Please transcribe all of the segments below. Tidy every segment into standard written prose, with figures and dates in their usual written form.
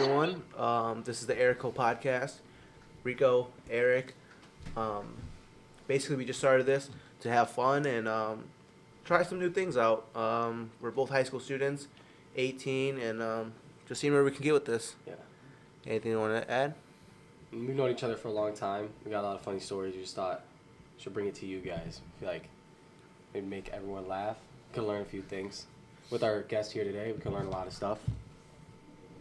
everyone. This is the Erico podcast. Rico, Eric. Basically, we just started this to have fun and try some new things out. We're both high school students, 18, and just seeing where we can get with this. Yeah. Anything you want to add? We've known each other for a long time. We got a lot of funny stories. We just thought we should bring it to you guys. I feel like it'd make everyone laugh. Could learn a few things. With our guest here today, we can learn a lot of stuff.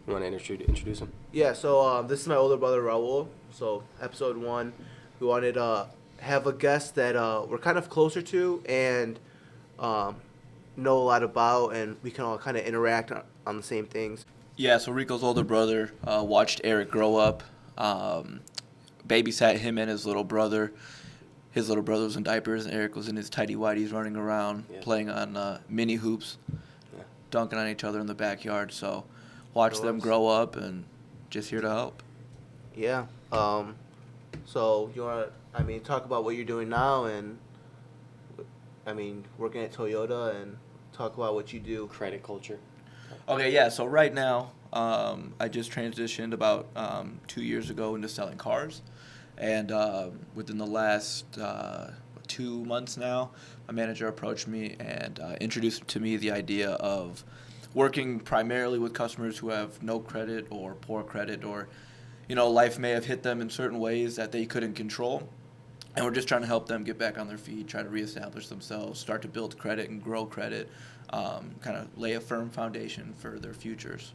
You want to introduce him? Yeah, so this is my older brother, Raul. So episode 1, we wanted to have a guest that we're kind of closer to and know a lot about, and we can all kind of interact on the same things. Yeah, so Rico's older brother watched Eric grow up, babysat him and his little brother. His little brother was in diapers, and Eric was in his tighty-whities running around, playing on mini hoops, dunking on each other in the backyard. So watch them grow up, and just here to help. Yeah. So you want to, talk about what you're doing now and, working at Toyota, and talk about what you do. Credit culture. Okay, yeah, so right now, I just transitioned about 2 years ago into selling cars. And within the last 2 months now, my manager approached me and introduced to me the idea of working primarily with customers who have no credit or poor credit, or, life may have hit them in certain ways that they couldn't control. And we're just trying to help them get back on their feet, try to reestablish themselves, start to build credit and grow credit, kind of lay a firm foundation for their futures.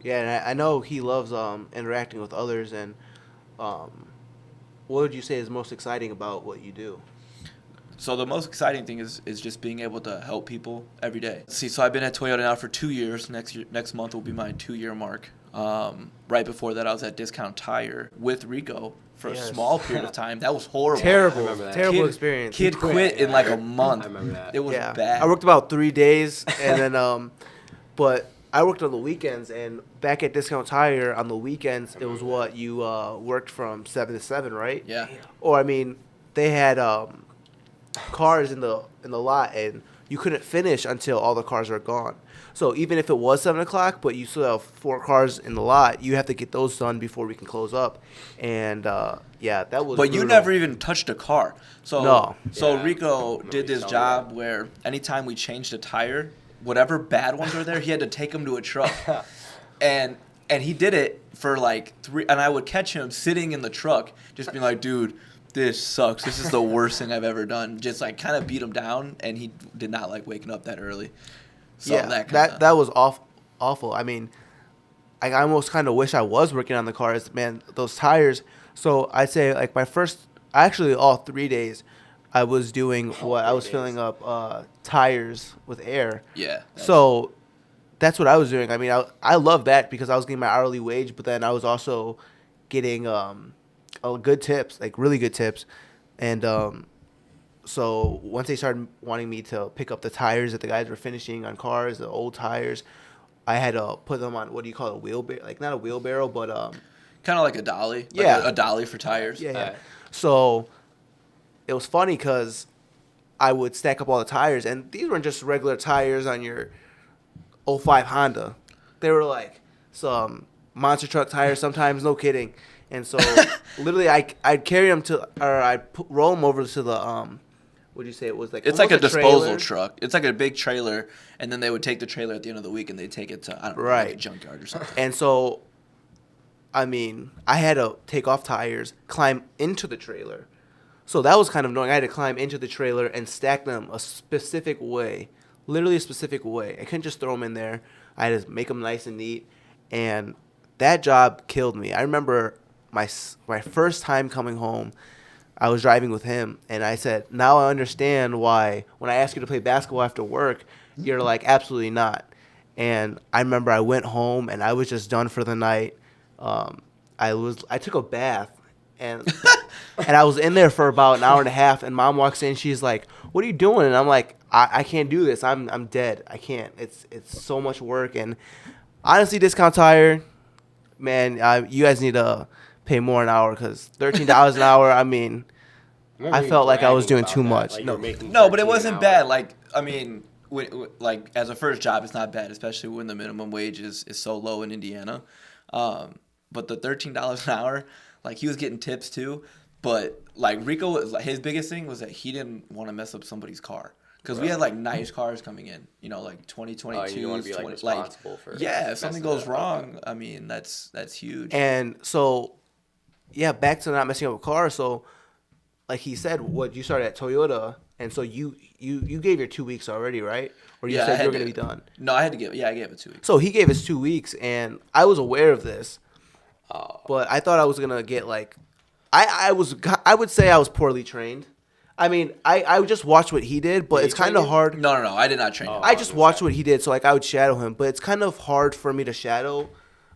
Yeah, and I know he loves interacting with others, and what would you say is most exciting about what you do? So the most exciting thing is just being able to help people every day. See, so I've been at Toyota now for 2 years. Next month will be my 2-year mark. Right before that, I was at Discount Tire with Rico for a small period of time. That was horrible. Terrible experience. Kid quit in like a month. I remember that. It was bad. I worked about 3 days, and then but I worked on the weekends, and back at Discount Tire on the weekends, it was what you worked from 7 to 7, right? Yeah. Or they had cars in the lot, and you couldn't finish until all the cars are gone. So even if it was 7 o'clock, but you still have 4 cars in the lot, you have to get those done before we can close up. And that was. But brutal. you never even touched a car. So No. So Rico did this job where anytime we changed a tire, whatever bad ones were there, he had to take them to a truck. And he did it for like 3, and I would catch him sitting in the truck, just being like, dude, this sucks. This is the worst thing I've ever done. Just like kind of beat him down, and he did not like waking up that early. So that was awful. I almost kind of wish I was working on the cars, man. Those tires. So I'd say like all 3 days, I was doing I was filling up tires with air. Yeah. So that's what I was doing. I love that because I was getting my hourly wage, but then I was also getting good tips, like really good tips. And so once they started wanting me to pick up the tires that the guys were finishing on cars, the old tires, I had to put them on, what do you call it, a wheelbarrow? Like not a wheelbarrow, but kind of like a dolly. Yeah. A dolly for tires. Yeah. So it was funny because I would stack up all the tires, and these weren't just regular tires on your 05 Honda. They were like some monster truck tires sometimes, no kidding. And so literally I'd carry them roll them over to the what'd you say it was like? It's like a disposal trailer. truck. It's like a big trailer, and then they would take the trailer at the end of the week and they'd take it to like a junkyard or something. And so I had to take off tires, climb into the trailer. So that was kind of annoying. I had to climb into the trailer and stack them a specific way, literally a specific way. I couldn't just throw them in there. I had to make them nice and neat, and that job killed me. I remember my first time coming home, I was driving with him, and I said, now I understand why when I ask you to play basketball after work, you're like, absolutely not. And I remember I went home, and I was just done for the night. I took a bath, and I was in there for about an hour and a half, and Mom walks in, she's like, what are you doing? And I'm like, I can't do this. I'm dead. I can't. It's so much work. And honestly, Discount Tire, man, you guys need to pay more an hour, because $13 an hour, I felt like I was doing too much. Like no, but it wasn't bad. Like, like as a first job, it's not bad, especially when the minimum wage is so low in Indiana. But the $13 an hour, like he was getting tips too. But like Rico was his biggest thing was that he didn't want to mess up somebody's car. Because we had like nice cars coming in, like 2022. You want to be like responsible for. Yeah, if something goes wrong, I mean that's huge. And so, yeah, back to not messing up with cars. So, like he said, you started at Toyota, and so you gave your 2 weeks already, right? Or you said you were going to be done? No, I gave it 2 weeks. So he gave us 2 weeks, and I was aware of this, but I thought I was gonna get like, I would say I was poorly trained. I mean, I just watched what he did, but it's kind of hard. No, I did not train him. I just watched what he did, so like I would shadow him, but it's kind of hard for me to shadow.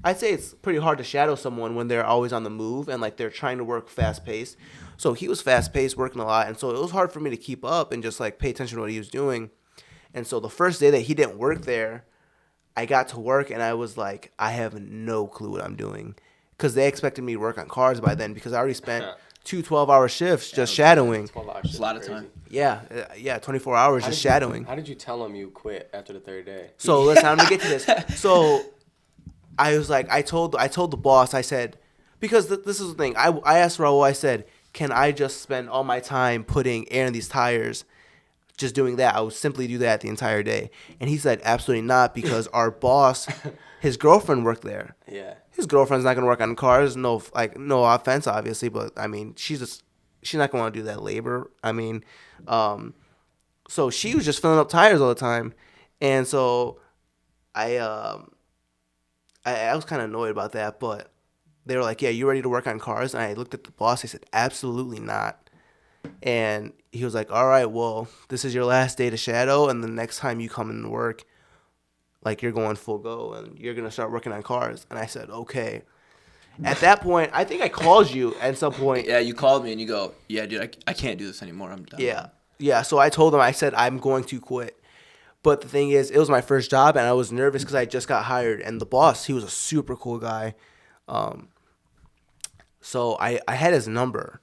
I'd say it's pretty hard to shadow someone when they're always on the move and like they're trying to work fast paced. So he was fast paced, working a lot, and so it was hard for me to keep up and just like pay attention to what he was doing. And so the first day that he didn't work there, I got to work and I was like, I have no clue what I'm doing, because they expected me to work on cars by then because I already spent 2 12-hour shifts just shadowing. 12 hours. It's a lot of time. Yeah, 24 hours just shadowing. How did you tell him you quit after the third day? So listen, I'm gonna get to this. So I was like, I told the boss, I said, because this is the thing. I asked Raul, I said, can I just spend all my time putting air in these tires, just doing that? I would simply do that the entire day. And he said, absolutely not, because our boss, his girlfriend worked there. Yeah. His girlfriend's not gonna work on cars. No offense, obviously, but I mean, she's not gonna want to do that labor. I mean, so she was just filling up tires all the time, and so I was kind of annoyed about that. But they were like, "Yeah, you ready to work on cars?" And I looked at the boss. I said, "Absolutely not." And he was like, "All right, well, this is your last day to shadow, and the next time you come into work, like, you're going full go, and you're going to start working on cars." And I said, okay. At that point, I think I called you at some point. Yeah, you called me and you go, yeah, dude, I can't do this anymore. I'm done. Yeah. So I told him, I said, I'm going to quit. But the thing is, it was my first job, and I was nervous because I just got hired. And the boss, he was a super cool guy. So I had his number,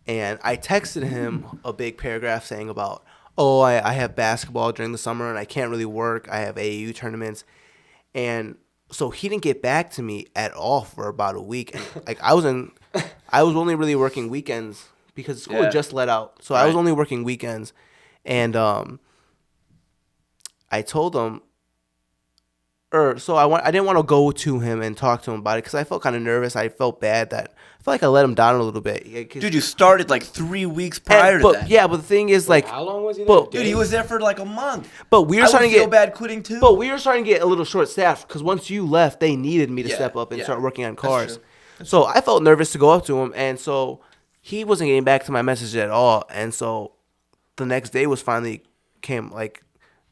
and I texted him a big paragraph saying about, oh, I have basketball during the summer and I can't really work. I have AAU tournaments. And so he didn't get back to me at all for about a week. And like I was only really working weekends because school had just let out. So I was only working weekends. And I told him, I didn't want to go to him and talk to him about it because I felt kind of nervous. I felt bad that I felt like I let him down a little bit. Dude, you started like 3 weeks prior to that. Yeah, but the thing is, like, how long was he there? Dude, he was there for like a month. But we were starting to get bad quitting too. But we were starting to get a little short staffed because once you left, they needed me to step up and start working on cars. So I felt nervous to go up to him, and so he wasn't getting back to my message at all. And so the next day was finally the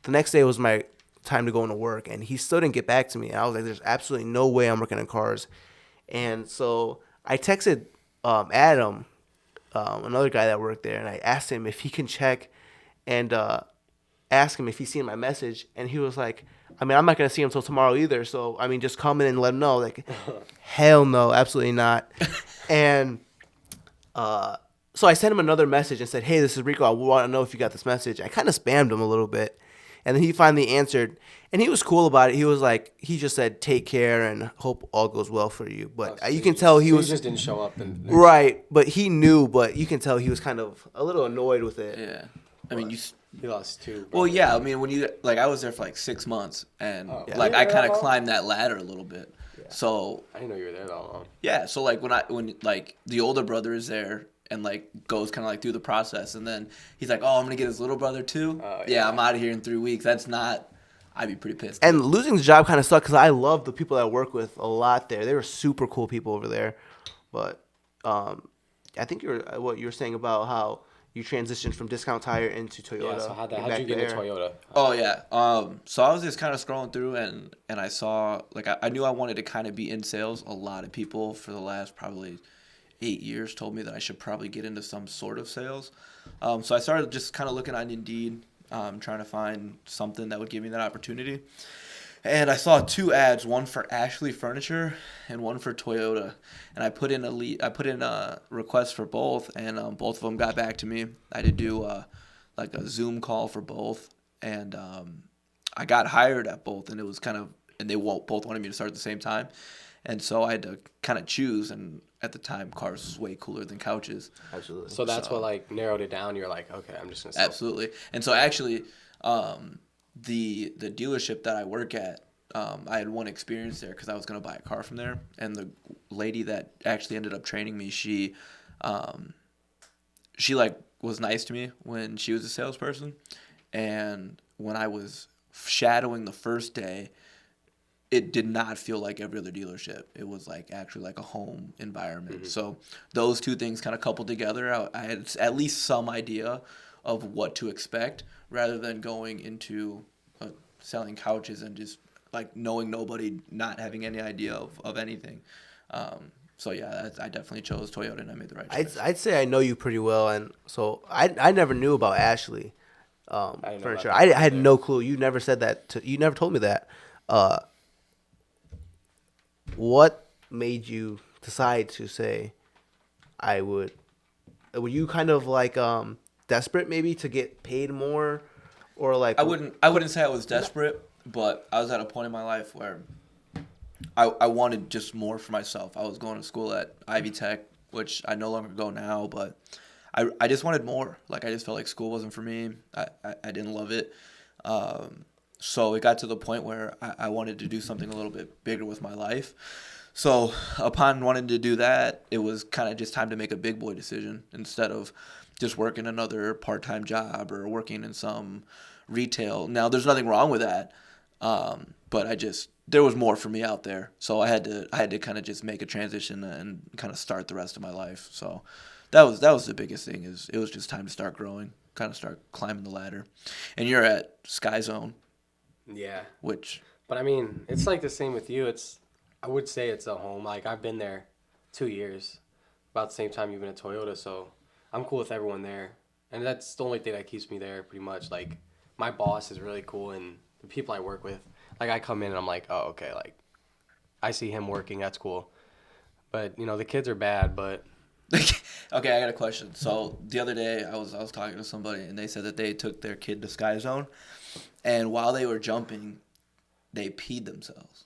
next day was my time to go into work, and he still didn't get back to me. And I was like, there's absolutely no way I'm working on cars. And so I texted Adam, another guy that worked there, and I asked him if he can check and ask him if he's seen my message. And he was like, I mean, I'm not going to see him until tomorrow either, so I mean, just come in and let him know. Like, hell no, absolutely not. And so I sent him another message and said, hey, this is Rico, I want to know if you got this message. I kind of spammed him a little bit. And then he finally answered, and he was cool about it. He was like, he just said, take care and hope all goes well for you. But you can tell he was just didn't show up. Right, but he knew, but you can tell he was kind of a little annoyed with it. Yeah. I mean, he lost 2. Well, yeah, I mean, when you, like, I was there for like 6 months, and like, I kind of climbed that ladder a little bit. Yeah. So. I didn't know you were there that long. Yeah, so like, when like, the older brother is there, and like goes kind of like through the process, and then he's like, "Oh, I'm gonna get his little brother too." Yeah, I'm out of here in 3 weeks. That's not. I'd be pretty pissed. And losing the job kind of sucked because I love the people that I work with a lot there. They were super cool people over there, but I think you were saying about how you transitioned from Discount Tire into Toyota. Yeah. So how'd you get into Toyota? Oh yeah. So I was just kind of scrolling through and I saw like I knew I wanted to kind of be in sales. A lot of people for the last probably 8 years told me that I should probably get into some sort of sales. So I started just kind of looking on Indeed, trying to find something that would give me that opportunity. And I saw 2 ads, one for Ashley Furniture and one for Toyota. And I put in a request for both, and both of them got back to me. I had to do like a Zoom call for both. and I got hired at both, and it was and they both wanted me to start at the same time, and so I had to kind of choose. And at the time, cars was way cooler than couches. Absolutely. So that's what like narrowed it down. You're like, okay, I'm just gonna sell. Absolutely. And so actually, the dealership that I work at, I had one experience there because I was gonna buy a car from there, and the lady that actually ended up training me, she like was nice to me when she was a salesperson, and when I was shadowing the first day, it did not feel like every other dealership. It was like actually like a home environment. Mm-hmm. So those two things kind of coupled together, I had at least some idea of what to expect rather than going into selling couches and just like knowing nobody, not having any idea of anything. So yeah, I definitely chose Toyota, and I made the right choice. I'd say I know you pretty well, and so I never knew about Ashley Furniture. I had no clue. You never said that. You never told me that. What made you decide to say I would? Were you kind of like desperate maybe to get paid more, or like? I wouldn't say I was desperate, but I was at a point in my life where I wanted just more for myself. I was going to school at Ivy Tech, which I no longer go now, but I just wanted more. Like, I just felt like school wasn't for me. I didn't love it. So it got to the point where I wanted to do something a little bit bigger with my life. So upon wanting to do that, it was kind of just time to make a big boy decision instead of just working another part-time job or working in some retail. Now, there's nothing wrong with that, but there was more for me out there. So I had to kind of just make a transition and kind of start the rest of my life. So that was the biggest thing. Is it was just time to start growing, kind of start climbing the ladder. And you're at Sky Zone. Yeah. But I mean, it's like the same with you. I would say it's a home. Like, I've been there 2 years, about the same time you've been at Toyota, so I'm cool with everyone there. And that's the only thing that keeps me there, pretty much. Like, my boss is really cool, and the people I work with, like, I come in and I'm like, oh, okay, like, I see him working, that's cool. But, the kids are bad, but... Okay, I got a question. So the other day I was talking to somebody, and they said that they took their kid to Sky Zone, and while they were jumping, they peed themselves.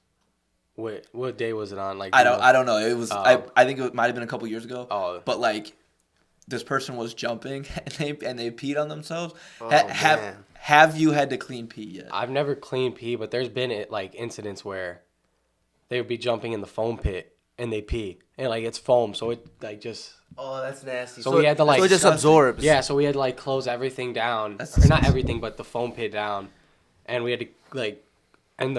Wait, what day was it on? Like, I don't know. It was I think it might have been a couple years ago. Oh. But like, this person was jumping and they peed on themselves. Oh, Have you had to clean pee yet? I've never cleaned pee, but there's been like incidents where they would be jumping in the foam pit and they pee, and like it's foam, so it like just. Oh, that's nasty. So we had to like. So it just absorbs. Yeah, so we had to like close everything down, or not everything, but the foam pit down, and we had to like, and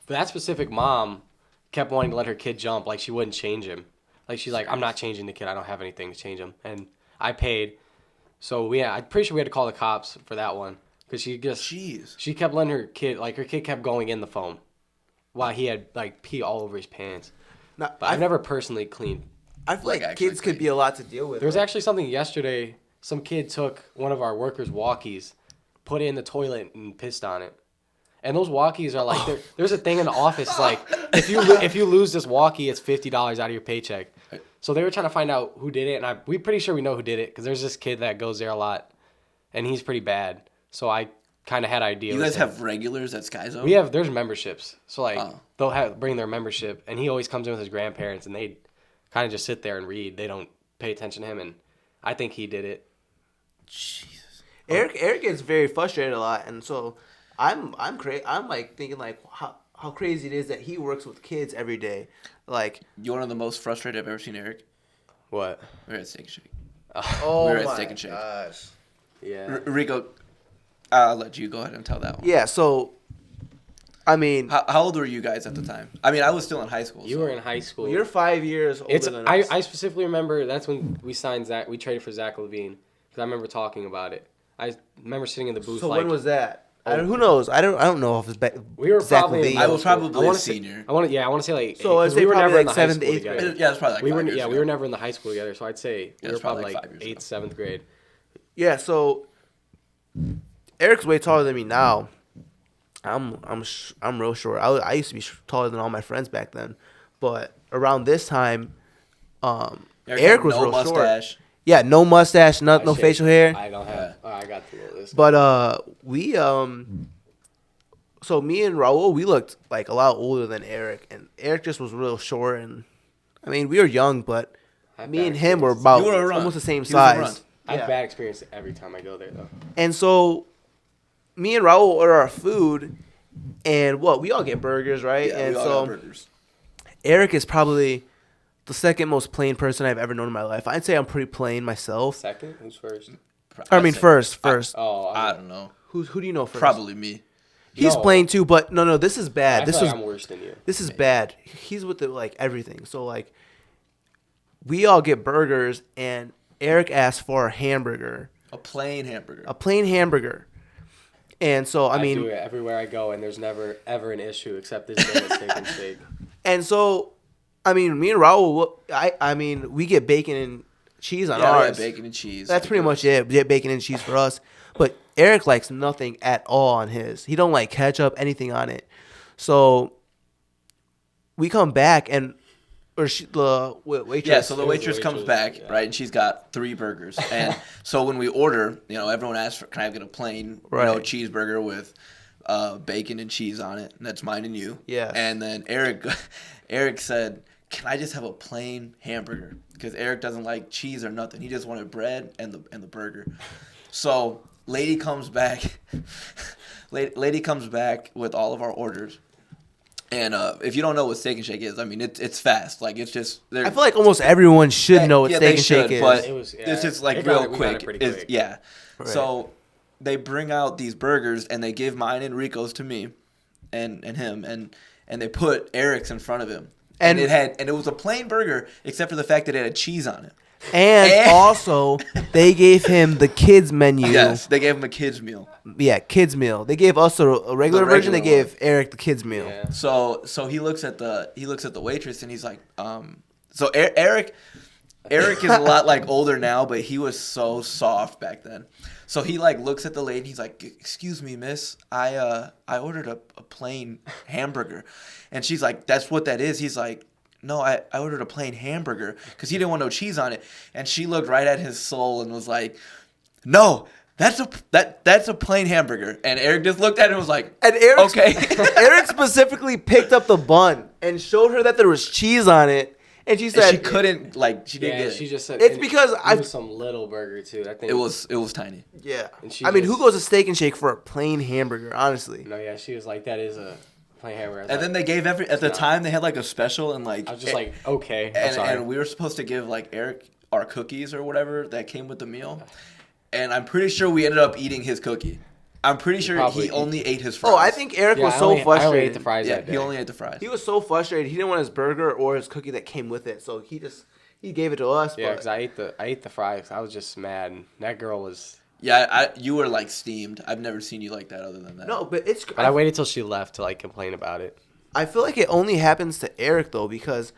that specific mom kept wanting to let her kid jump, like she wouldn't change him, like she's like, I'm not changing the kid, I don't have anything to change him, and I paid, so I'm pretty sure we had to call the cops for that one, because she kept letting her kid kept going in the foam, while he had like pee all over his pants. Now, but I've never personally cleaned. I feel like kids could be a lot to deal with. There was actually something yesterday. Some kid took one of our workers' walkies, put it in the toilet, and pissed on it. And those walkies are like, there's a thing in the office like, if you lose this walkie, it's $50 out of your paycheck. So they were trying to find out who did it, and we're pretty sure we know who did it because there's this kid that goes there a lot, and he's pretty bad. So I kind of had an idea. You guys have regulars at Sky Zone? There's memberships. So like they'll bring their membership, and he always comes in with his grandparents, and they kind of just sit there and read. They don't pay attention to him, and I think he did it. Jesus. Eric gets very frustrated a lot, and so I'm like thinking like how crazy it is that he works with kids every day. Like, you want to know the most frustrated I've ever seen Eric? What? We were at Steak and Shake. Oh we were at my Steak and Shake. gosh. Yeah. Rico, I'll let you go ahead and tell that one. Yeah. So, I mean, how old were you guys at the time? I mean, I was still in high school. You were in high school. You're 5 years older than us. I specifically remember that's when we signed Zach. We traded for Zach Levine because I remember talking about it. I remember sitting in the booth. So when was that? Who knows? I don't know if it's we were Zach probably. Levine. I was probably a senior. I want to say like. So I'd say we were probably never in like the high 7th to school 8th together. grade. Yeah, it's probably like 5 years ago. We were never in the high school together. So I'd say we were probably like 5 years 8th, 7th grade. Yeah. So Eric's way taller than me now. I'm real short. I used to be taller than all my friends back then, but around this time, Eric was real mustache. short. Yeah, no mustache, no I shave. facial hair. I don't have. Oh, I got the little this. But we so me and Raul, we looked like a lot older than Eric, and Eric just was real short. And I mean, we were young, but me and him were about You were almost the same He was a run. size. I have Yeah. bad experience every time I go there though. And so me and Raul order our food, and we all get burgers, right? Yeah, and we all so got burgers. Eric is probably the second most plain person I've ever known in my life. I'd say I'm pretty plain myself. Second, who's first? I mean, first. Oh, I don't know. Who do you know first? Probably me. He's No. plain too, but no, this is bad. I This feel was like I'm worse than you. this is bad. He's with the everything. So we all get burgers, and Eric asked for a hamburger, A plain hamburger. a plain hamburger. And so I mean, do it everywhere I go, and there's never ever an issue except this day at Steak and Shake. and so I mean, me and Raul, I mean, we get bacon and cheese on Yeah, ours. bacon and cheese. That's pretty much it. We get bacon and cheese for us. But Eric likes nothing at all on his. He don't like ketchup, anything on it. So we come back and the waitress. Yeah, so the It was the waitress comes waitress, back, yeah. right, and she's got 3 burgers. And so when we order, everyone asks for, can I get a plain, Right. cheeseburger with bacon and cheese on it? And that's mine and you. Yes. And then Eric said, can I just have a plain hamburger? Because Eric doesn't like cheese or nothing. He just wanted bread and the burger. So lady comes back. Lady comes back with all of our orders. And if you don't know what Steak and Shake is, I mean, it's fast. Like, it's just... I feel like almost everyone should know what yeah, Steak they and Shake should, is. but It was- it's just we got real it quick. pretty quick. Yeah. Right. So they bring out these burgers and they give mine and Rico's to me, and him, and they put Eric's in front of him, and it was a plain burger except for the fact that it had cheese on it. And also, they gave him the kids menu. Yes, they gave him a kids meal. Yeah, kids meal. They gave us a regular version. They regular gave Eric the kids meal. Yeah. So he looks at the waitress and he's like, so Eric is a lot like older now, but he was so soft back then. So he looks at the lady and he's like, excuse me, miss, I ordered a plain hamburger. And she's like, that's what that is. He's like, no, I ordered a plain hamburger because he didn't want no cheese on it. And she looked right at his soul and was like, no, that's a plain hamburger. And Eric just looked at it and was like, And Eric, okay. Eric specifically picked up the bun and showed her that there was cheese on it, and she said And she couldn't, she didn't Yeah, get she it. just said It's and because it I've- was some little burger too. I think It was tiny. Yeah. And she I mean, just- who goes to Steak and Shake for a plain hamburger? Honestly. No, yeah, she was like, that is a plain hamburger. I was And then like- they gave at the not. time they had a special and I was just like, okay, I'm sorry. and we were supposed to give Eric our cookies or whatever that came with the meal, and I'm pretty sure we ended up eating his cookie. I'm pretty sure Probably. he only ate his fries. Oh, I think Eric Yeah, was I so only- I only ate frustrated. the fries yeah, that day. he only ate the fries. He was so frustrated. He didn't want his burger or his cookie that came with it, so he gave it to us. Yeah, but because I ate the fries. I was just mad. And that girl was. Yeah, you were steamed. I've never seen you like that other than that. no, but it's. But I waited till she left to complain about it. I feel like it only happens to Eric though, because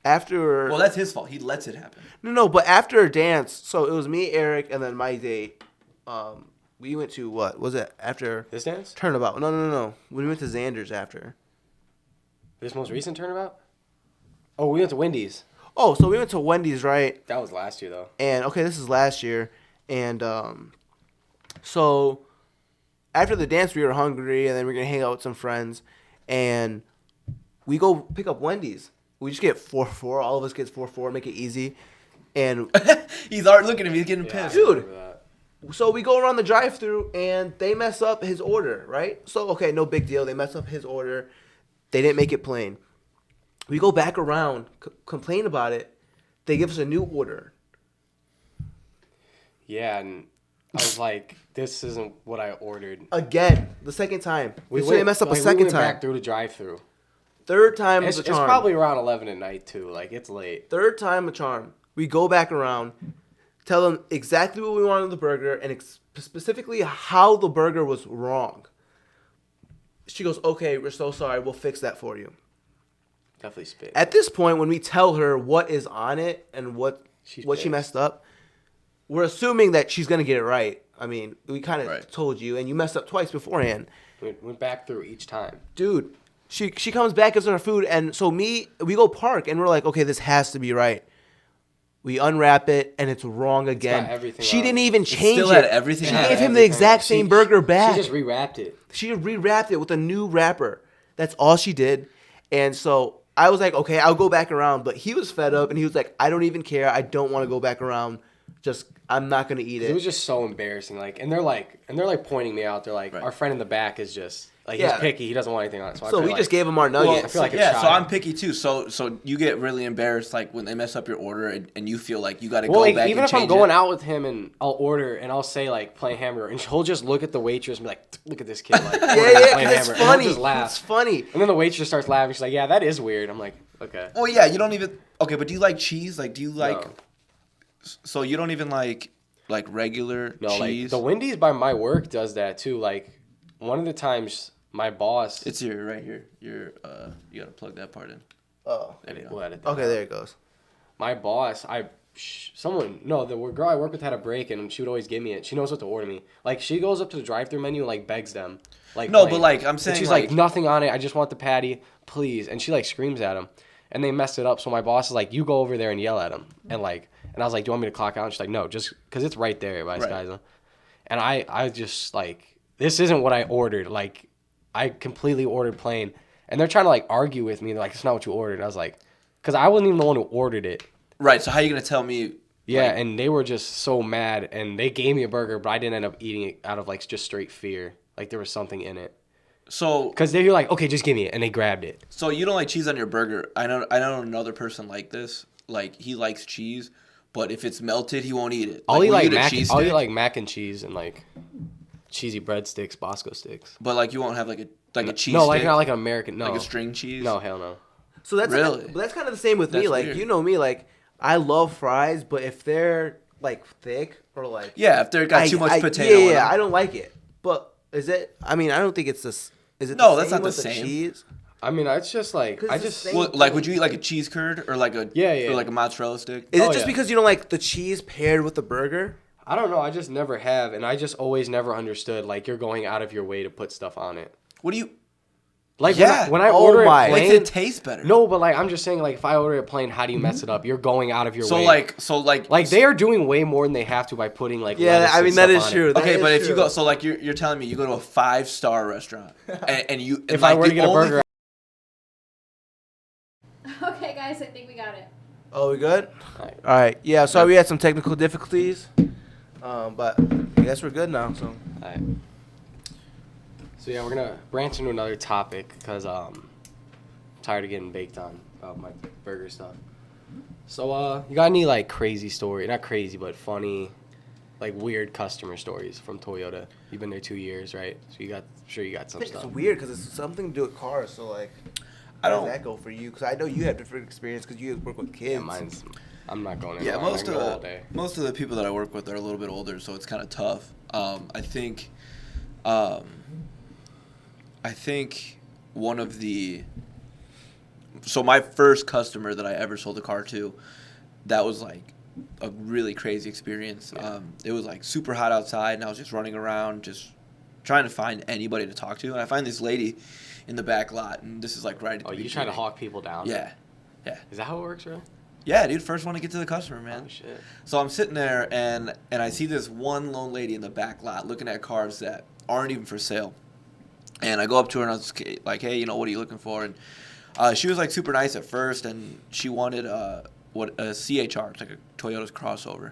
after. Well, that's his fault. He lets it happen. No, but after a dance, so it was me, Eric, and then my date. We went to what was it after This dance? Turnabout? No. We went to Xander's after. This most recent turnabout? Oh, we went to Wendy's. Oh, so we went to Wendy's, right? That was last year though. And okay, this is last year, and so after the dance, we were hungry, and then we are gonna hang out with some friends, and we go pick up Wendy's. We just get 4-4. All of us gets 4-4. Make it easy, and He's already looking at me. He's getting Yeah, pissed. I Dude. remember that. so we go around the drive-thru, and they mess up his order, right? So okay, no big deal. They mess up his order. They didn't make it plain. We go back around, complain about it. They give us a new order. Yeah, and I was like, this isn't what I ordered. Again, the second time. So they messed up a we second went time. back through the drive-through. Third time It's, was a it's charm. probably around 11 at night too. It's late. Third time a charm. We go back around, tell them exactly what we want of the burger, and specifically how the burger was wrong. She goes, okay, we're so sorry. We'll fix that for you. Definitely spit. At this point, when we tell her what is on it and what she pissed. messed up, we're assuming that she's going to get it right. I mean, we kind of Right. told you, and you messed up twice beforehand. We went back through each time. Dude, she comes back, gives her food, and so we go park, and we're like, okay, this has to be right. We unwrap it, and it's wrong again. got everything She wrong. didn't even It change still it. had everything She on it. gave him the Everything. exact same burger back. She just rewrapped it. She rewrapped it with a new wrapper. That's all she did. And so I was like, okay, I'll go back around. But he was fed up, and he was like, I don't even care. I don't want to go back around. Just, I'm not gonna eat It was it. just so embarrassing. Like, and they're like pointing me out. They're like, Right. our friend in the back is just like Yeah. he's picky. He doesn't want anything on it. So, I So feel we like, just gave him our Well, nuggets. I feel like a yeah, so child. I'm picky too. So you get really embarrassed like when they mess up your order and you feel like you got to Well, go like, back even and if I'm change going it. out with him and I'll order and I'll say like plain hamburger, and he'll just look at the waitress and be like, look at this kid, like yeah, ordering yeah, plain 'cause it's hamburger. And he'll funny. just laugh. It's funny. And then the waitress starts laughing. She's like, yeah, that is weird. I'm like, okay. Well, yeah, you don't even. Okay, but do you like cheese? Like, do you like? No. So you don't even like regular No, like cheese? the Wendy's by my work does that too. Like one of the times my boss. It's your right here. You gotta plug that part in. Oh. There you go. We'll edit that Okay, out. there it goes. My boss, the girl I work with had a break and she would always give me it. She knows what to order me. Like she goes up to the drive-thru menu and like begs them. Like No, plain. but, like, I'm And saying, she's like- like nothing on it. I just want the patty, please. And she like screams at him, and they messed it up. So my boss is like, you go over there and yell at him, and I was like, do you want me to clock out? And she's like, no, just because it's right there by Right. Skyza. And I just like, this isn't what I ordered. Like I completely ordered plain, and they're trying to like argue with me. They're like, it's not what you ordered. And I was like, because I wasn't even the one who ordered it. Right. So how you gonna tell me? Yeah, like- and they were just so mad, and they gave me a burger, but I didn't end up eating it out of like just straight fear. Like there was something in it. So Because they were like, okay, just give me it, and they grabbed it. so you don't like cheese on your burger? I know another person like this. Like he likes cheese, but if it's melted, he won't eat it. I'll eat will you like a mac. cheese I'll eat stick? like mac and cheese and like cheesy breadsticks, Bosco sticks. But like you won't have like a cheese. No, like stick? not like an American. No, Like a string cheese. No, hell no. So that's Really? but that's kind of the same with me. That's Like weird. you know me, like I love fries, but if they're like thick or like Yeah, if they got too much potato. yeah, in them. I don't like it. But is it? I mean, I don't think it's this. Is it? No, the that's same not the with same. cheese. I mean, it's just like 'Cause I it's the just same- Well, like, would you eat like a cheese curd or like a Yeah. or like a mozzarella stick? Is Oh, it just yeah. because you don't like the cheese paired with the burger? I don't know. I just never have, and I just always never understood like you're going out of your way to put stuff on it. What do you? Like Yeah. when I Oh order my. it Makes plain, it taste better. no, but like I'm just saying, like if I order it plain, how do you mess it up? You're going out of your So way. like Like they are doing way more than they have to by putting like Yeah, lettuce I and mean that stuff is on true. it. That okay, is but if you true. go, so like you're telling me you go to a 5-star restaurant and you and If like I were to the get a only burger, Okay, guys, I think we got it. Oh, we good? Alright. All right. Yeah. Sorry, we had some technical difficulties, but I guess we're good now. So Alright. So yeah, we're gonna branch into another topic because I'm tired of getting baked on about my burger stuff. So you got any like crazy story? Not crazy, but funny, like weird customer stories from Toyota? You've been there 2 years, right? So I'm sure you got I some think it's stuff. weird because it's something to do with cars. So like, I how don't. does that go for you? Because I know you have different experience because you work with kids. Yeah, I'm not going in. Yeah, I'm most gonna of go all day. the people that I work with are a little bit older, so it's kind of tough. I think one of the so my first customer that I ever sold a car to, that was like a really crazy experience. Yeah. It was like super hot outside, and I was just running around, just trying to find anybody to talk to, and I find this lady in the back lot, and this is like right at the Oh, you trying to beginning. hawk people down? Yeah. Is that how it works, really? Yeah, dude, first one to get to the customer, man. Oh shit. So I'm sitting there, and I see this one lone lady in the back lot looking at cars that aren't even for sale. And I go up to her, and I was like, hey, what are you looking for? And she was, like, super nice at first, and she wanted a CHR. It's like a Toyota's crossover.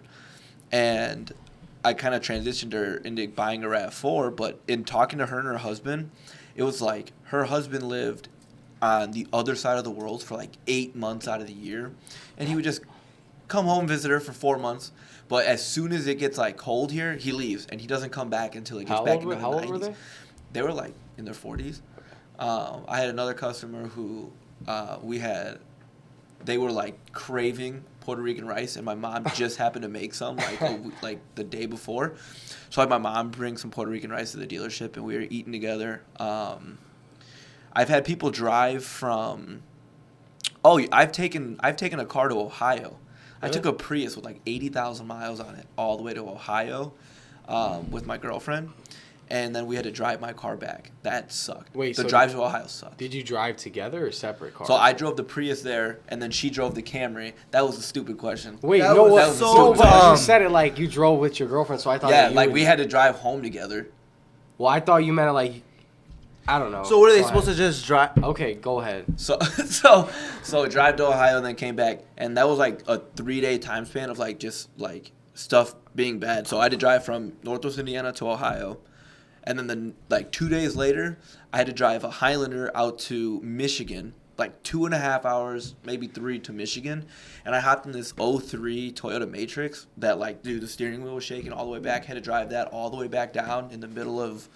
And I kind of transitioned her into buying a RAV4, but in talking to her and her husband, it was like her husband lived on the other side of the world for like 8 months out of the year, and he would just come home, visit her for 4 months, but as soon as it gets like cold here, he leaves, and he doesn't come back until he gets back into the 90s. How old were they? They were like in their 40s. I had another customer who they were like craving Puerto Rican rice, and my mom just happened to make some like the day before, so I had my mom bring some Puerto Rican rice to the dealership, and we were eating together. I've had people drive from. Oh, I've taken a car to Ohio. I took a Prius with like 80,000 miles on it all the way to Ohio with my girlfriend, and then we had to drive my car back. That sucked. Wait, the so drive to Ohio sucked. Did you drive together or separate cars? So I drove the Prius there, and then she drove the Camry. That was a stupid question. Wait, That no, was what? so but dumb. you said it like you drove with your girlfriend, so I thought. Yeah, that you like would- we had to drive home together. Well, I thought you meant like, I don't know. So what are they Go supposed ahead. to just drive? Okay, go ahead. So drive to Ohio and then came back, and that was like a 3-day time span of like just like stuff being bad. So I had to drive from Northwest Indiana to Ohio, and then like 2 days later, I had to drive a Highlander out to Michigan, like 2.5 hours, maybe 3 to Michigan, and I hopped in this '03 Toyota Matrix that like, dude, the steering wheel was shaking all the way back. Had to drive that all the way back down in the middle of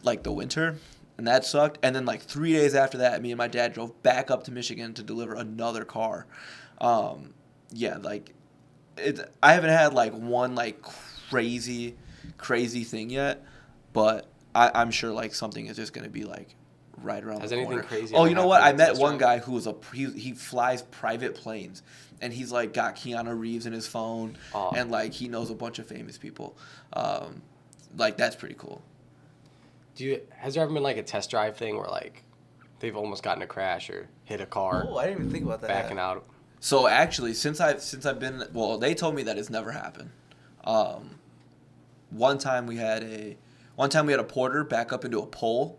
like the winter. And that sucked. And then like 3 days after that, me and my dad drove back up to Michigan to deliver another car. Yeah, like I haven't had like one like crazy thing yet, but I'm sure like something is just gonna be like right around Has the anything corner. crazy Oh, ever you know what? I happened at met test one drive? guy who was he flies private planes, and he's like got Keanu Reeves in his phone, Aw. and like he knows a bunch of famous people. Like that's pretty cool. Has there ever been like a test drive thing where like they've almost gotten a crash or hit a car Oh, I didn't even think about that. backing out? So actually, since I've been, well, they told me that it's never happened. One time we had a porter back up into a pole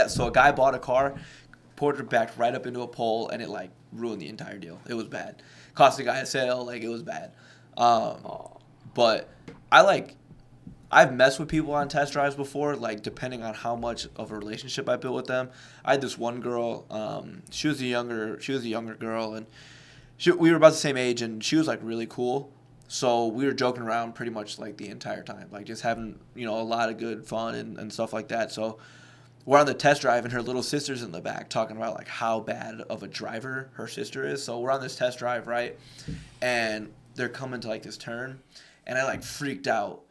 so a guy bought a car, porter backed right up into a pole, and it like ruined the entire deal. It was bad. Cost the guy a sale, like it was bad. But I've messed with people on test drives before, like depending on how much of a relationship I built with them. I had this one girl, she was a younger girl, and we were about the same age, and she was like really cool. So we were joking around pretty much like the entire time, like just having, a lot of good fun and stuff like that. So we're on the test drive, and her little sister's in the back talking about like how bad of a driver her sister is. So we're on this test drive, right? And they're coming to like this turn, and I like freaked out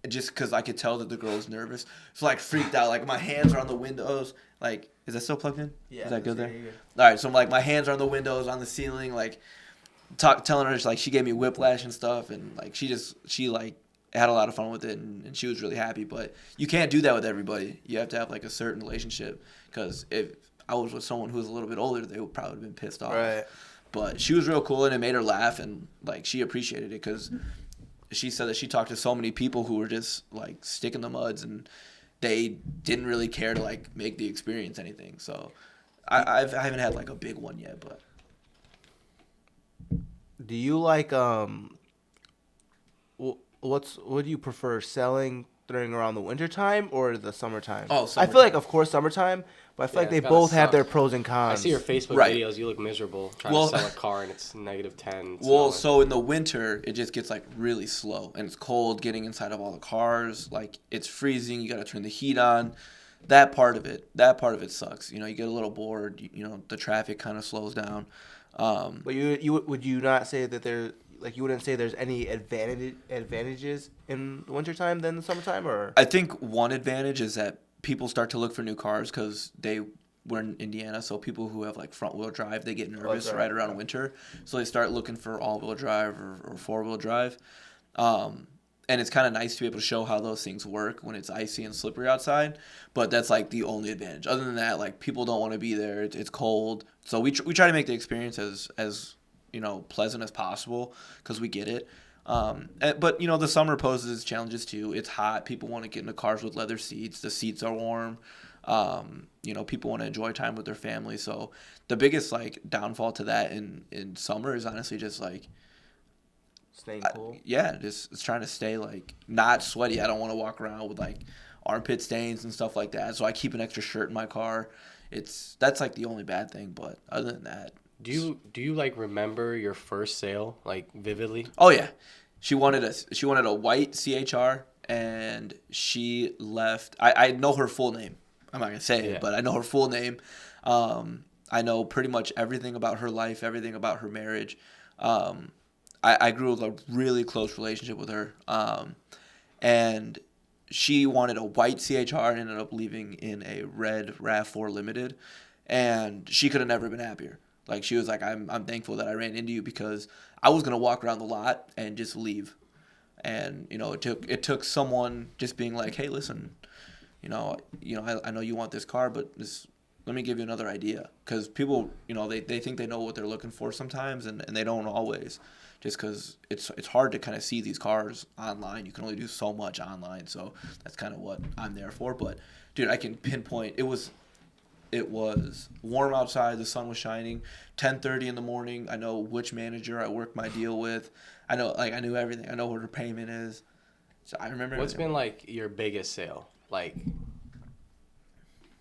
just because I could tell that the girl was nervous. So like freaked out, like my hands are on the windows. Like, is that still plugged in? Yeah. Is that good there? Yeah. All right, so I'm like my hands are on the windows, on the ceiling, like telling her like she gave me whiplash and stuff, and like she like had a lot of fun with it, and she was really happy. But you can't do that with everybody. You have to have like a certain relationship, because if I was with someone who was a little bit older, they would probably have been pissed off. Right. But she was real cool, and it made her laugh, and like she appreciated it, because she said that she talked to so many people who were just like sticking the muds, and they didn't really care to like make the experience anything. So I haven't had like a big one yet, but. Do you like what do you prefer, selling during around the wintertime or the summertime? Oh, I feel like of course summertime, but I feel Yeah, like they it's gotta both have suck. their pros and I cons. see your Facebook Right. videos. You look miserable trying Well- to sell a car and it's -10. Well, snowing. so in the winter, it just gets like really slow, and it's cold getting inside of all the cars. Like it's freezing. You got to turn the heat on. That part of it sucks. You get a little bored. The traffic kind of slows down. But you would you not say that you wouldn't say there's any advantages in the wintertime than the summertime, or? I think one advantage is that people start to look for new cars because we're in Indiana, so people who have like front wheel drive, they get nervous right around winter, so they start looking for all wheel drive or 4-wheel drive. And it's kind of nice to be able to show how those things work when it's icy and slippery outside. But that's like the only advantage. Other than that, like people don't want to be there. It's cold, so we try to make the experience as pleasant as possible, because we get it. But the summer poses challenges too. It's hot. People want to get into cars with leather seats. The seats are warm. People want to enjoy time with their family. So the biggest like downfall to that in summer is honestly just like Staying cool. just trying to stay like not sweaty. I don't want to walk around with like armpit stains and stuff like that. So I keep an extra shirt in my car. That's like the only bad thing. But other than that. Do you like remember your first sale like vividly? Oh yeah, she wanted a white CHR, and she left. I know her full name. I'm not gonna say it, but I know her full name. I know pretty much everything about her life, everything about her marriage. I grew with a really close relationship with her, and she wanted a white CHR and ended up leaving in a red RAV4 Limited, and she could have never been happier. Like, she was like, I'm thankful that I ran into you, because I was going to walk around the lot and just leave. And it took someone just being like, hey, listen, I know you want this car, but let me give you another idea. Because people, they think they know what they're looking for sometimes, and they don't always. Just because it's hard to kind of see these cars online. You can only do so much online, so that's kind of what I'm there for. But, dude, I can pinpoint. It was warm outside. The sun was shining. 10:30 in the morning. I know which manager I worked my deal with. I knew everything. I know what her payment is. So I remember. What's been like your biggest sale? Like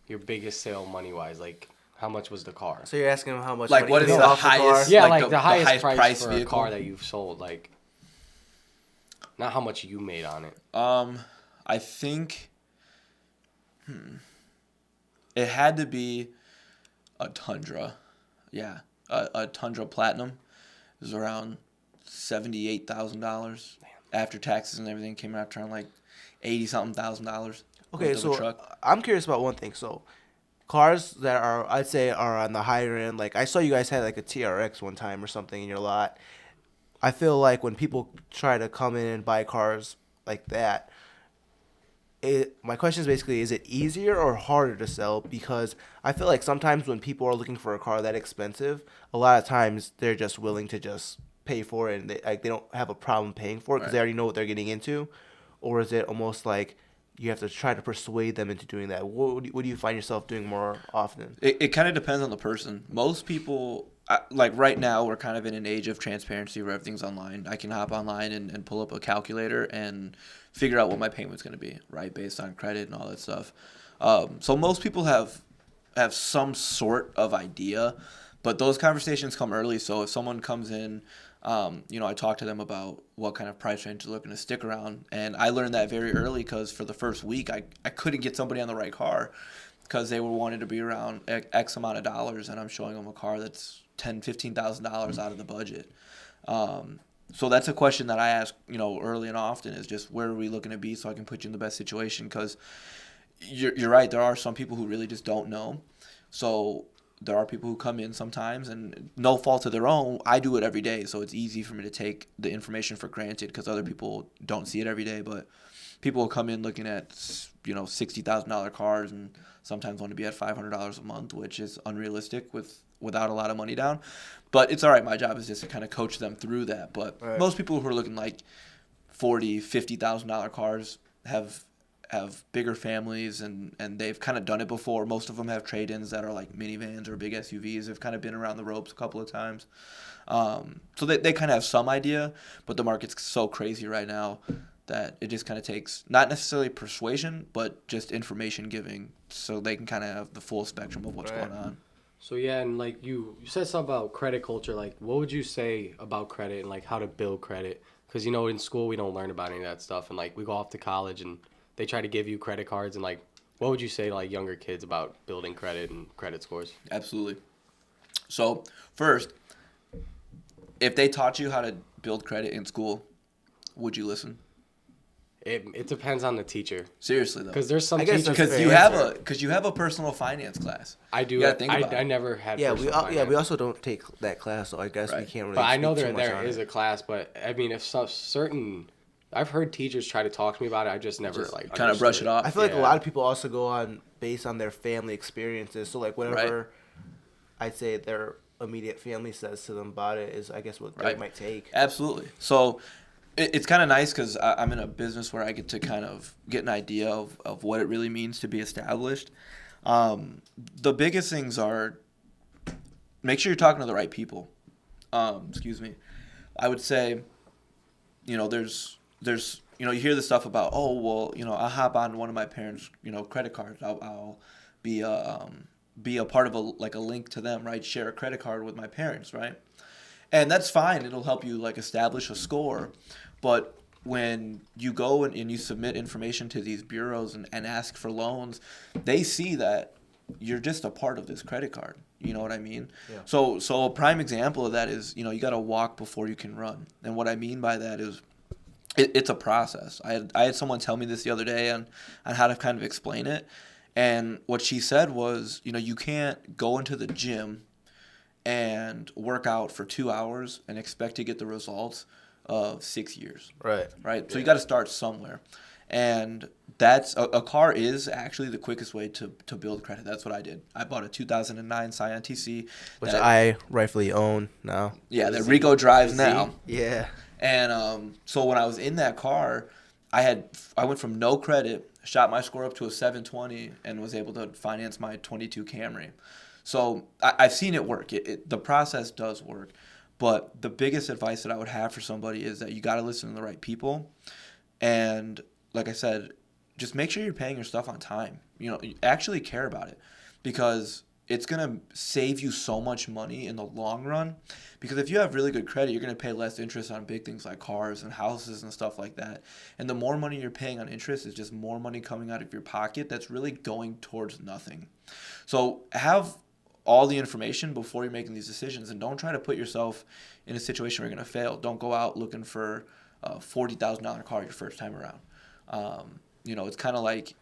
your biggest sale money wise? Like how much was the car? So you're asking him how much Like money what he is made the off the car? highest? Yeah, like like the highest price for vehicle? a car that you've sold. Like not how much you made on it. I think. It had to be a Tundra. Yeah, a Tundra Platinum. It was around $78,000 after taxes and everything. Came out to around like $80-something thousand. Okay, so I'm curious about one thing. So cars that I'd say are on the higher end, like I saw you guys had like a TRX one time or something in your lot. I feel like when people try to come in and buy cars like that, my question is basically, is it easier or harder to sell? Because I feel like sometimes when people are looking for a car that expensive, a lot of times they're just willing to just pay for it, and they don't have a problem paying for it because they already know what they're getting into. Or is it almost like you have to try to persuade them into doing that? What do you find yourself doing more often? It kind of depends on the person. Most people, like right now, we're kind of in an age of transparency where everything's online. I can hop online and pull up a calculator and figure out what my payment's going to be, right, based on credit and all that stuff. So most people have some sort of idea, but those conversations come early. So if someone comes in, I talk to them about what kind of price range they're looking to stick around. And I learned that very early because for the first week, I couldn't get somebody on the right car because they were wanting to be around X amount of dollars, and I'm showing them a car that's $10,000-$15,000 out of the budget. So that's a question that I ask, early and often is just where are we looking to be so I can put you in the best situation? Because you're right, there are some people who really just don't know. So there are people who come in sometimes, and no fault of their own, I do it every day, so it's easy for me to take the information for granted because other people don't see it every day. But people will come in looking at, $60,000 cars and sometimes want to be at $500 a month, which is unrealistic without a lot of money down. But it's all right. My job is just to kind of coach them through that. But most people who are looking like $40,000, $50,000 cars have bigger families and they've kind of done it before. Most of them have trade-ins that are like minivans or big SUVs. They've kind of been around the ropes a couple of times. So they kind of have some idea, but the market's so crazy right now that it just kind of takes not necessarily persuasion, but just information giving so they can kind of have the full spectrum of what's going on. So yeah, and like you said something about credit culture. Like, what would you say about credit and like how to build credit? Because in school we don't learn about any of that stuff, and like we go off to college and they try to give you credit cards, and like, what would you say to like younger kids about building credit and credit scores? Absolutely. So first, if they taught you how to build credit in school, would you listen? It depends on the teacher. Seriously though, because there's some I guess teachers. because you have a personal finance class. I do. You gotta think about it. I never had. Yeah, personal we also don't take that class, so I guess we can't really. But I know speak too much there on is it. a class, but I mean, if certain, I've heard teachers try to talk to me about it. I just never kind of brush it off. I feel like a lot of people also go on based on their family experiences. So like whatever I'd say their immediate family says to them about it is, I guess, what they might take. Absolutely. So it's kind of nice because I'm in a business where I get to kind of get an idea of what it really means to be established. The biggest things are make sure you're talking to the right people. Excuse me. I would say, there's you hear the stuff about, oh, well, I'll hop on one of my parents' credit cards. I'll be a part of a link to them, right? Share a credit card with my parents, right? And that's fine. It'll help you establish a score. But when you go and you submit information to these bureaus and ask for loans, they see that you're just a part of this credit card. You know what I mean? Yeah. So a prime example of that is, you got to walk before you can run. And what I mean by that is it's a process. I had someone tell me this the other day on how to kind of explain it. And what she said was, you can't go into the gym and work out for 2 hours and expect to get the results of 6 years. Right. Right? So Yeah. you got to start somewhere. And that's a car is actually the quickest way to build credit. That's what I did. I bought a 2009 Scion TC. Which I rightfully own now. Yeah, The that Z. Rico drives The Z. now. Yeah. And so when I was in that car, I went from no credit, shot my score up to a 720, and was able to finance my 22 Camry. So I've seen it work. The process does work. But the biggest advice that I would have for somebody is that you got to listen to the right people. And like I said, just make sure you're paying your stuff on time. You actually care about it, because it's going to save you so much money in the long run. Because if you have really good credit, you're going to pay less interest on big things like cars and houses and stuff like that. And the more money you're paying on interest is just more money coming out of your pocket that's really going towards nothing. So have all the information before you're making these decisions, and don't try to put yourself in a situation where you're going to fail. Don't go out looking for a $40,000 car your first time around. It's kind of like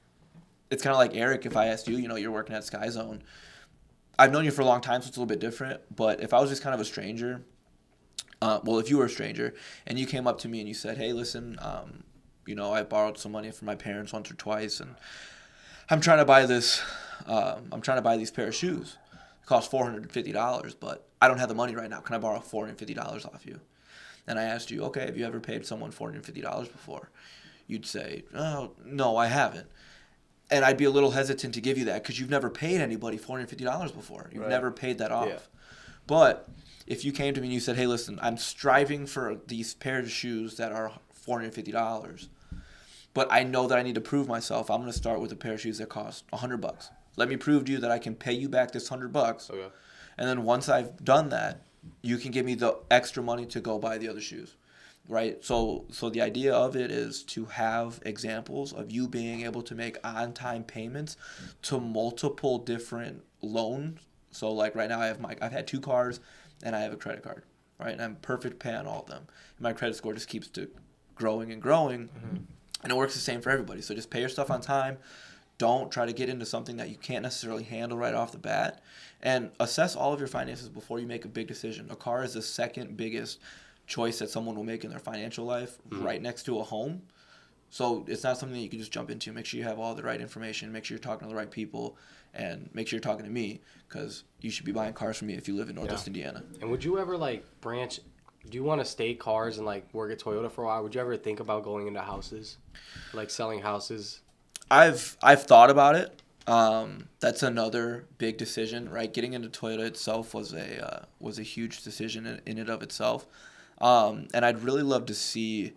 Eric. If I asked you, you're working at Sky Zone. I've known you for a long time, so it's a little bit different. But if I was just kind of a stranger, if you were a stranger and you came up to me and you said, "Hey, listen, I borrowed some money from my parents once or twice, and I'm trying to buy this. I'm trying to buy these pair of shoes. It costs $450, but I don't have the money right now. Can I borrow $450 off you?" And I asked you, "Okay, have you ever paid someone $450 before?" You'd say, "Oh, no, I haven't." And I'd be a little hesitant to give you that because you've never paid anybody $450 before. You've never paid that off. Yeah. But if you came to me and you said, "Hey, listen, I'm striving for these pairs of shoes that are $450, but I know that I need to prove myself. I'm going to start with a pair of shoes that cost $100. Let me prove to you that I can pay you back this $100. Okay. And then once I've done that, you can give me the extra money to go buy the other shoes." Right? So the idea of it is to have examples of you being able to make on-time payments to multiple different loans. So like right now I've had 2 cars and I have a credit card, right? And I'm perfect pay on all of them. And my credit score just keeps growing and growing. Mm-hmm. And it works the same for everybody. So just pay your stuff on time. Don't try to get into something that you can't necessarily handle right off the bat. And assess all of your finances before you make a big decision. A car is the second biggest choice that someone will make in their financial life, right next to a home. So it's not something that you can just jump into. Make sure you have all the right information. Make sure you're talking to the right people, and make sure you're talking to me, because you should be buying cars from me if you live in Northwest Indiana. And would you ever branch? Do you want to stay cars and work at Toyota for a while? Would you ever think about going into houses, selling houses? I've thought about it. That's another big decision, right? Getting into Toyota itself was a huge decision in and of itself. And I'd really love to see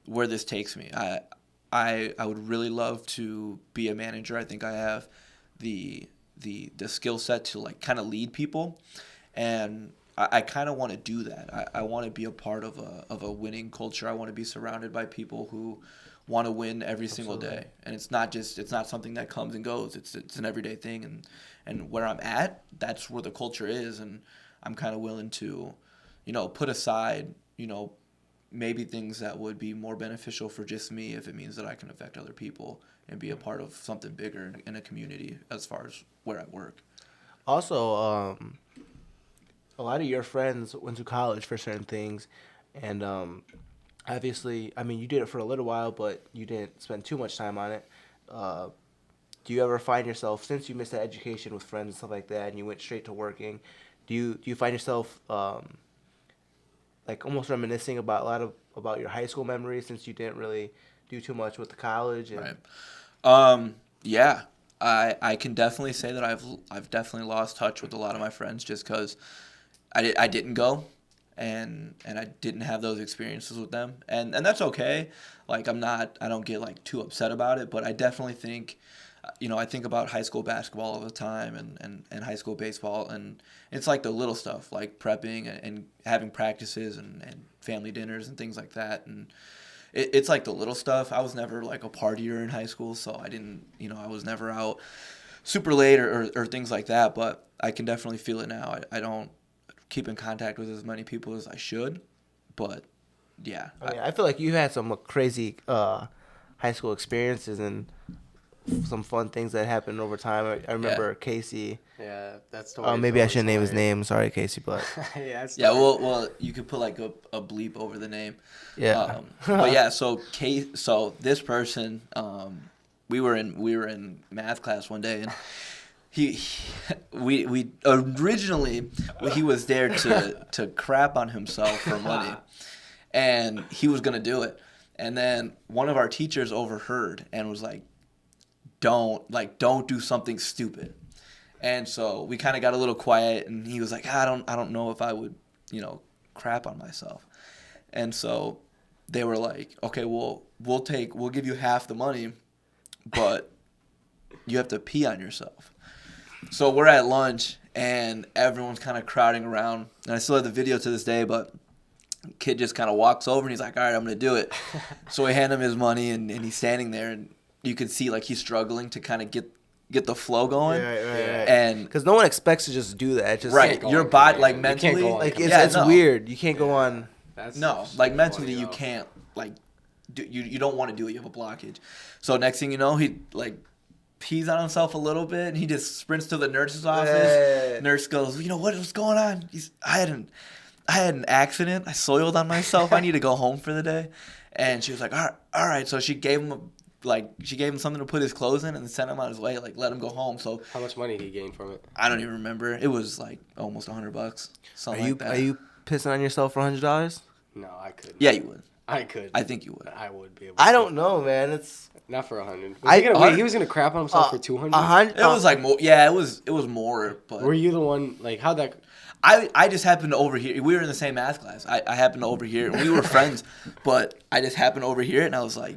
where this takes me. I would really love to be a manager. I think I have the skill set to kind of lead people, and I kind of want to do that. I want to be a part of a winning culture. I want to be surrounded by people who want to win every single day. And it's not something that comes and goes. It's an everyday thing, and where I'm at, that's where the culture is, and I'm kind of willing to put aside, maybe things that would be more beneficial for just me if it means that I can affect other people and be a part of something bigger in a community as far as where I work. Also, a lot of your friends went to college for certain things, and obviously, you did it for a little while, but you didn't spend too much time on it. Do you ever find yourself, since you missed that education with friends and stuff like that, and you went straight to working, do you find yourself almost reminiscing about about your high school memories, since you didn't really do too much with the college? And... Right. Yeah. I can definitely say that I've definitely lost touch with a lot of my friends just because I didn't go, and I didn't have those experiences with them, and that's okay. I don't get too upset about it, but I definitely think, I think about high school basketball all the time, and high school baseball, and it's the little stuff, like prepping and having practices and family dinners and things like that, and it's the little stuff. I was never a partier in high school, so I didn't, I was never out super late or things like that, but I can definitely feel it now. I don't keep in contact with as many people as I should, but yeah. I feel like you had some crazy high school experiences, and some fun things that happened over time. I remember Casey. Yeah, that's the. Maybe I shouldn't name his name. Sorry, Casey, but Yeah, that's Yeah, well, you could put like a bleep over the name. yeah. But yeah, so this person, we were in math class one day, and we originally he was there to crap on himself for money, and he was gonna do it, and then one of our teachers overheard and was like, don't do something stupid. And so we kind of got a little quiet, and he was like, I don't know if I would, crap on myself. And so they were like, okay, well, we'll give you half the money, but you have to pee on yourself. So we're at lunch, and everyone's kind of crowding around, and I still have the video to this day, but kid just kind of walks over, and he's like, all right, I'm going to do it. So we hand him his money, and he's standing there, and you can see like he's struggling to kind of get the flow going. Right. And because no one expects to just do that. Just right, your body, like mentally, like it's weird. You can't go on. Like mentally, you can't like you don't want to do it. You have a blockage. So next thing you know, he like pees on himself a little bit, and he just sprints to the nurse's office. Hey. Nurse goes, what's going on? I had an accident. I soiled on myself. I need to go home for the day. And she was like, all right. So she gave him something to put his clothes in and sent him on his way, like let him go home. So how much money did he gain from it? I don't even remember. It was like almost $100. Something like that. Are you pissing on yourself for $100? No, I couldn't. Yeah, you would. I could. I think you would. I would be able. I don't know, man. It's not for 100. He was gonna crap on himself for 200. 100. It was like more. Yeah, it was more. But were you the one? Like how'd that? I just happened to overhear. We were in the same math class. I happened to overhear. We were friends, but I just happened to overhear it, and I was like,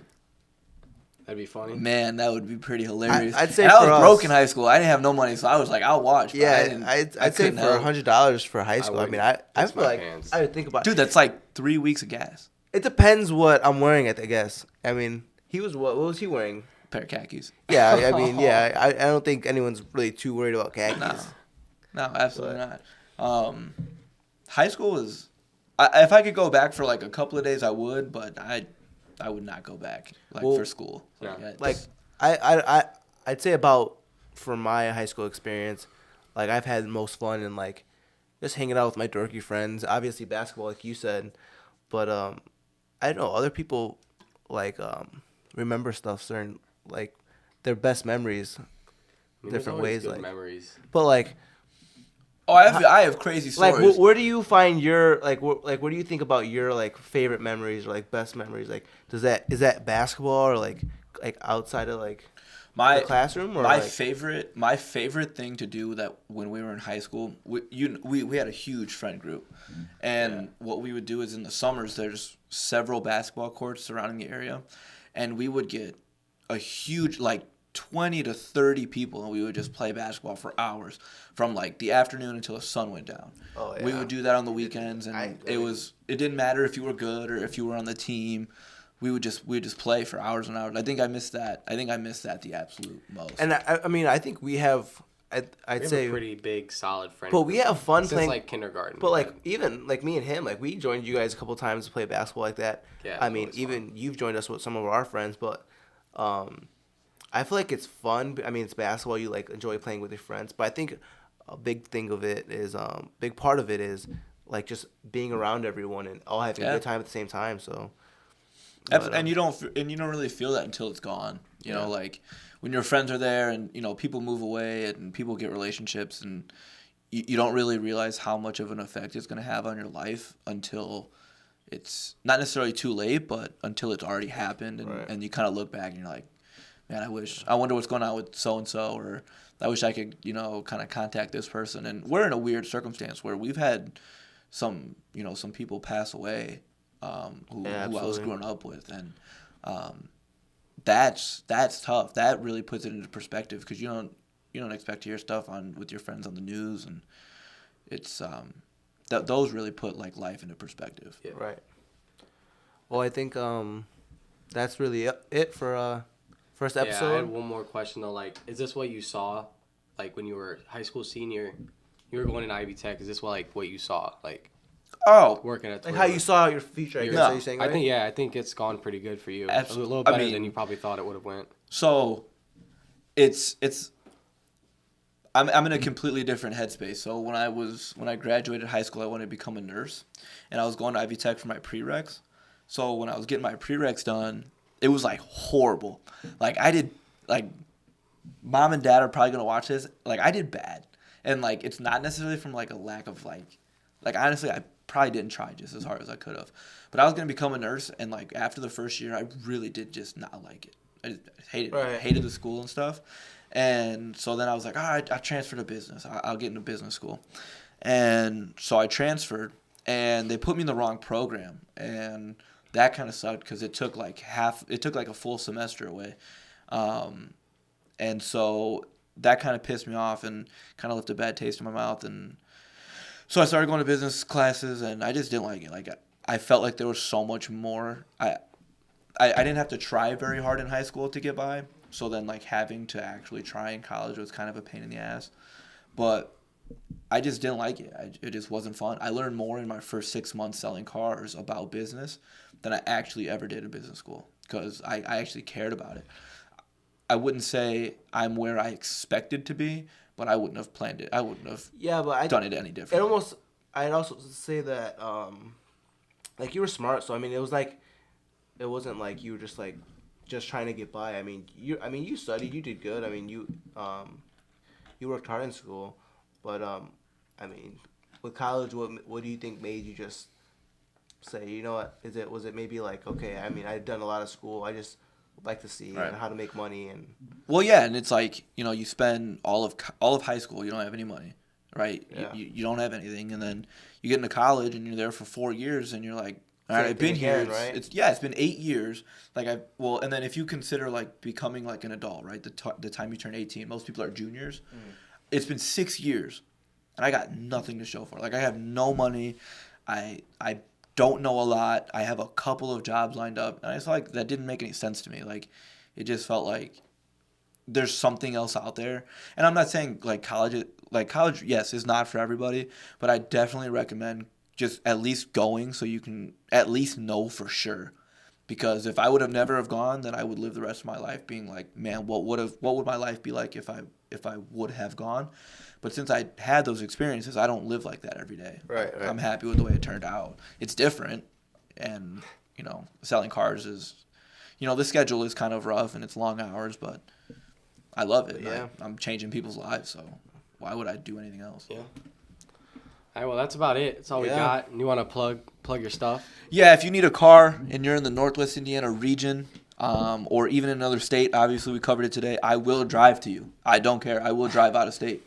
that'd be funny. Man, that would be pretty hilarious. I'd say and I was broke us, in high school. I didn't have no money, so I was like, I'll watch. Yeah, I'd say for $100 for high school. I mean, I feel like I would think about. Dude, that's like 3 weeks of gas. It depends what I'm wearing. I guess. I mean, he was what was he wearing? A pair of khakis. Yeah, I mean, yeah. I don't think anyone's really too worried about khakis. No, absolutely not. High school was. If I could go back for like a couple of days, I would, but I would not go back for school. I'd say about for my high school experience, like I've had the most fun in like just hanging out with my dorky friends. Obviously basketball, like you said, but I don't know, other people like remember stuff certain like their best memories, different ways, like memories. But like. Oh, I have crazy stories. Like, where do you find your what do you think about your like favorite memories or like best memories? Like, is that basketball or like outside of like the classroom? Or my favorite thing to do that when we were in high school, we had a huge friend group, and what we would do is in the summers there's several basketball courts surrounding the area, and we would get a huge 20 to 30 people, and we would just play basketball for hours from like the afternoon until the sun went down. Oh, yeah. We would do that on the weekends, and it didn't matter if you were good or if you were on the team. We would just play for hours and hours. I think I missed that the absolute most. And I mean, I think we have I'd say a pretty big solid friend. But we have fun since playing like kindergarten. But like even like me and him, like we joined you guys a couple times to play basketball like that. Yeah. I mean, even fun. You've joined us with some of our friends, but I feel like it's fun. I mean, it's basketball. You like enjoy playing with your friends, but I think a big thing of it is big part of it is like just being around everyone and all having a good time at the same time. So. But, and you don't really feel that until it's gone. You know, like when your friends are there and people move away and people get relationships and you don't really realize how much of an effect it's going to have on your life until it's not necessarily too late, but until it's already happened and you kind of look back and you're like, man, I wonder what's going on with so and so, or I wish I could kind of contact this person. And we're in a weird circumstance where we've had some people pass away. Who I was growing up with, and that's tough. That really puts it into perspective because you don't expect to hear stuff with your friends on the news, and it's those really put like life into perspective. Yeah. Right. Well, I think that's really it for first episode. Yeah, I had one more question though. Like, is this what you saw, like when you were high school senior? You were going to Ivy Tech. Is this what you saw, like? Oh, working at like how you saw your future. I guess are you saying, right? I think it's gone pretty good for you. A little better than you probably thought it would have went. So, it's I'm in a completely different headspace. So when I graduated high school, I wanted to become a nurse, and I was going to Ivy Tech for my prereqs. So when I was getting my prereqs done, it was like horrible. Like I did like mom and dad are probably gonna watch this. Like I did bad, and like it's not necessarily from like a lack of like honestly I probably didn't try just as hard as I could have. But I was gonna become a nurse, and like after the first year, I really did just not like it. I just hated it. I hated the school and stuff. And so then I was like, all right, I transferred to business. I'll get into business school. And so I transferred, and they put me in the wrong program. And that kind of sucked because it took like a full semester away. And so that kind of pissed me off and kind of left a bad taste in my mouth. And so I started going to business classes, and I just didn't like it. Like I felt like there was so much more. I didn't have to try very hard in high school to get by. So then, like, having to actually try in college was kind of a pain in the ass. But I just didn't like it. It just wasn't fun. I learned more in my first 6 months selling cars about business than I actually ever did in business school because I actually cared about it. I wouldn't say I'm where I expected to be, but I wouldn't have planned it. I wouldn't have done it any different. I'd also say that, like, you were smart. So, I mean, it wasn't like you were just trying to get by. I mean, you studied, you did good. I mean, you worked hard in school, but I mean, with college, what do you think made you just say, you know what? Was it maybe like, okay, I mean, I've done a lot of school. I just would like to see how to make money and. Well, yeah, and it's like you spend all of high school, you don't have any money, right? Yeah. You don't have anything, and then you get into college and you're there for 4 years, and you're like. All right, I've been here. Right? It's been 8 years. And then if you consider like becoming like an adult, right? The time you turn 18, most people are juniors. It's been 6 years, and I got nothing to show for it. Like I have no money. I don't know a lot. I have a couple of jobs lined up, and I just like that didn't make any sense to me. Like it just felt like there's something else out there. And I'm not saying college, yes, is not for everybody, but I definitely recommend just at least going so you can at least know for sure. Because if I would have never have gone, then I would live the rest of my life being like, man, what would my life be like if I would have gone? But since I had those experiences, I don't live like that every day. Right. I'm happy with the way it turned out. It's different, and selling cars is, the schedule is kind of rough and it's long hours, but I love it. Yeah. I'm changing people's lives, so why would I do anything else? Yeah. All right, well, that's about it. That's all we got. And you want to plug your stuff? Yeah, if you need a car and you're in the Northwest Indiana region or even in another state, obviously we covered it today, I will drive to you. I don't care. I will drive out of state.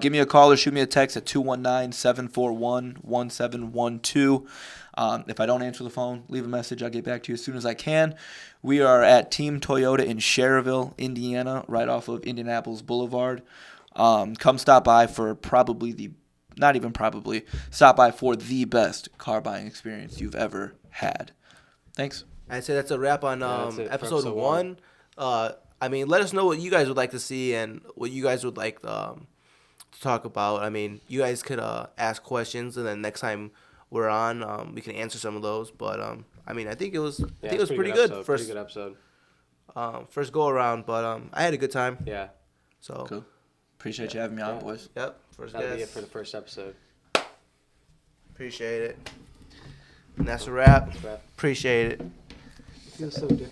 Give me a call or shoot me a text at 219-741-1712. If I don't answer the phone, leave a message. I'll get back to you as soon as I can. We are at Team Toyota in Cherville, Indiana, right off of Indianapolis Boulevard. Come stop by for stop by for the best car buying experience you've ever had. Thanks. I'd say that's a wrap on episode 1. I mean, let us know what you guys would like to see and what you guys would like to talk about. I mean, you guys could ask questions, and then next time we're on, we can answer some of those. But I mean, I think it was pretty good. Pretty good episode. First go around, but I had a good time. Yeah. So cool. Appreciate you having me on, boys. Yep. First That'll guest. be it for the first episode. Appreciate it. And that's a wrap. Appreciate it. Feels so good.